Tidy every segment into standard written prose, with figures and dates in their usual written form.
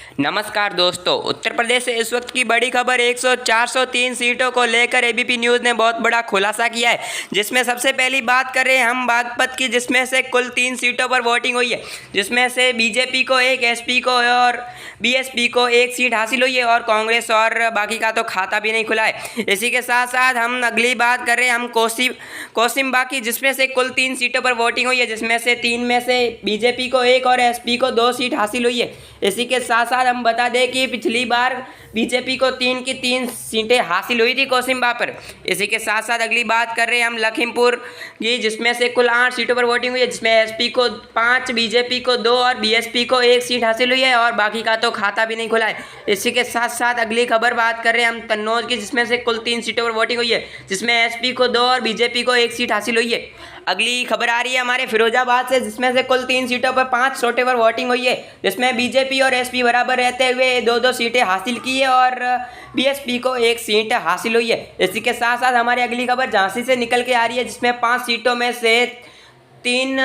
नमस्कार दोस्तों, उत्तर प्रदेश से इस वक्त की बड़ी खबर 403 सीटों को लेकर एबीपी न्यूज़ ने बहुत बड़ा खुलासा किया है। जिसमें सबसे पहली बात कर रहे हैं हम बागपत की, जिसमें से कुल 3 सीटों पर वोटिंग हुई है, जिसमें से बीजेपी को 1, एसपी को और बीएसपी को 1 सीट हासिल हुई है और कांग्रेस और बाकी का तो खाता भी नहीं खुला है। इसी के साथ साथ हम अगली बात कर रहे हैं हम कोसिम्बा की, जिसमें से कुल 3 सीटों पर वोटिंग हुई है, जिसमें से 3 में से बीजेपी को 1 और एसपी को 2 सीट हासिल हुई है। इसी के साथ साथ हम बता दें कि पिछली बार बीजेपी को 3 की 3 सीटें हासिल हुई थी कोसिम्बा पर। इसी के साथ साथ अगली बात कर रहे हैं हम लखीमपुर की, जिसमें से कुल 8 सीटों पर वोटिंग हुई है, जिसमें एसपी को 5, बीजेपी को 2 और बीएसपी को 1 सीट हासिल हुई है और बाकी का तो खाता भी नहीं खुला है। इसी के साथ साथ अगली खबर बात कर रहे हैं हम कन्नौज की, जिसमें से कुल 3 सीटों पर वोटिंग हुई है, जिसमें एसपी को 2 और बीजेपी को 1 सीट हासिल हुई है। अगली खबर आ रही है हमारे फिरोजाबाद से, जिसमें से कुल 3 सीटों पर 5 सीटों पर वोटिंग हुई है, जिसमें बीजेपी और एसपी बराबर रहते हुए 2-2 सीटें हासिल की है और बीएसपी को 1 सीट हासिल हुई है। इसी के साथ साथ हमारी अगली खबर झांसी से निकल के आ रही है, जिसमें 5 सीटों में से 3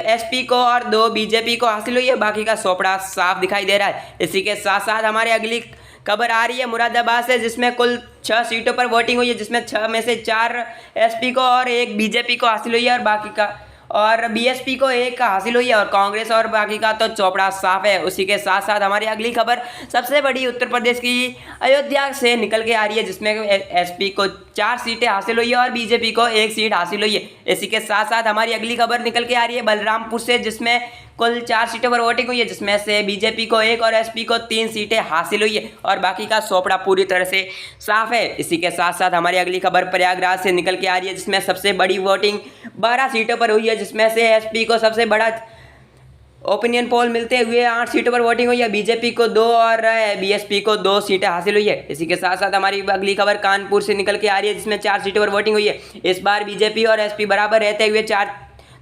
एसपी को और 2 बीजेपी को हासिल हुई है, बाकी का सोपड़ा साफ दिखाई दे रहा है। इसी के साथ साथ हमारी अगली खबर आ रही है मुरादाबाद से, जिसमें कुल 6 सीटों पर वोटिंग हुई है, जिसमें 6 में से 4 एसपी को और 1 बीजेपी को हासिल हुई है और बाकी का और बीएसपी को 1 हासिल हुई है और कांग्रेस और बाकी का तो चौपड़ा साफ है। उसी के साथ साथ हमारी अगली खबर सबसे बड़ी उत्तर प्रदेश की अयोध्या से निकल के आ रही है, जिसमें एसपी को 4 सीटें हासिल हुई है और बीजेपी को 1 सीट हासिल हुई है। इसी के साथ साथ हमारी अगली खबर निकल के आ रही है बलरामपुर से, जिसमें कुल 4 सीटों पर वोटिंग हुई है, जिसमें से बीजेपी को 1 और एसपी को 3 सीटें हासिल हुई है और बाकी का सोपड़ा पूरी तरह से साफ है। इसी के साथ साथ हमारी अगली खबर प्रयागराज से निकल के आ रही है, जिसमें सबसे बड़ी वोटिंग 12 सीटों पर हुई है, जिसमें से एसपी को सबसे बड़ा ओपिनियन पोल मिलते हुए 8 सीटों पर वोटिंग हुई है, बीजेपी को 2 और बीएसपी को 2 सीटें हासिल हुई है। इसी के साथ साथ हमारी अगली खबर कानपुर से निकल के आ रही है, जिसमें 4 सीटों पर वोटिंग हुई है। इस बार बीजेपी और एसपी बराबर रहते हुए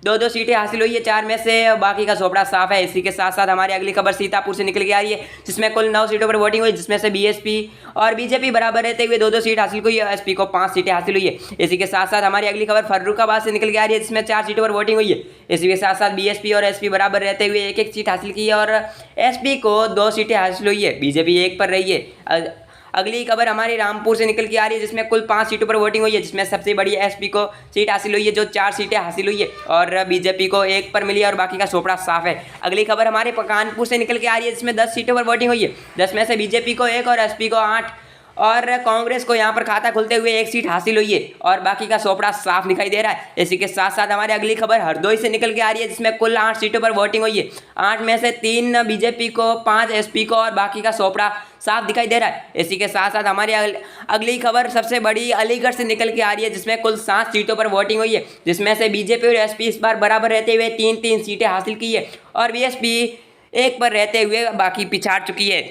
2-2 सीटें हासिल हुई है 4 में से, बाकी का सोपड़ा साफ है। इसी के साथ साथ हमारी अगली खबर सीतापुर से निकल के आ रही है, जिसमें कुल 9 सीटों पर वोटिंग हुई, जिसमें से बीएसपी और बीजेपी बराबर रहते हुए 2-2 सीट हासिल हुई है, एसपी को 5 सीटें हासिल हुई है। इसी के साथ साथ हमारी अगली खबर फर्रुखाबाद से निकल के आ रही है, जिसमें 4 सीटों पर वोटिंग हुई है। इसी के साथ साथ बीएसपी और एसपी बराबर रहते हुए 1-1 सीट हासिल की है और एसपी को 2 सीटें हासिल हुई है, बीजेपी 1 पर रही है। अगली खबर हमारी रामपुर से निकल के आ रही है, जिसमें कुल 5 सीटों पर वोटिंग हुई है, जिसमें सबसे बड़ी एसपी को सीट हासिल हुई है, जो 4 सीटें हासिल हुई है और बीजेपी को 1 पर मिली है और बाकी का सोपड़ा साफ है। अगली खबर हमारे कानपुर से निकल के आ रही है, जिसमें 10 सीटों पर वोटिंग हुई है, 10 में से बीजेपी को 1 और एसपी को 8 और कांग्रेस को यहाँ पर खाता खुलते हुए 1 सीट हासिल हुई है और बाकी का सोपड़ा साफ दिखाई दे रहा है। इसी के साथ साथ हमारी अगली खबर हरदोई से निकल के आ रही है, जिसमें कुल 8 सीटों पर वोटिंग हुई है, 8 में से 3 बीजेपी को, 5 एसपी को और बाकी का सोपड़ा साफ दिखाई दे रहा है। इसी के साथ साथ हमारी अगली खबर सबसे बड़ी अलीगढ़ से निकल के आ रही है, जिसमें कुल 7 सीटों पर वोटिंग हुई है, जिसमें से बीजेपी और एसपी इस बार बराबर रहते हुए 3-3 सीटें हासिल की है और बीएसपी 1 पर रहते हुए बाकी पिछाड़ चुकी है।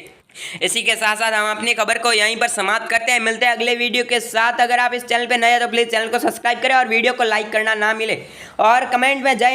इसी के साथ साथ हम अपनी खबर को यहीं पर समाप्त करते हैं। मिलते हैं अगले वीडियो के साथ। अगर आप इस चैनल पे नए हैं तो प्लीज़ चैनल को सब्सक्राइब करें और वीडियो को लाइक करना ना मिले और कमेंट में जय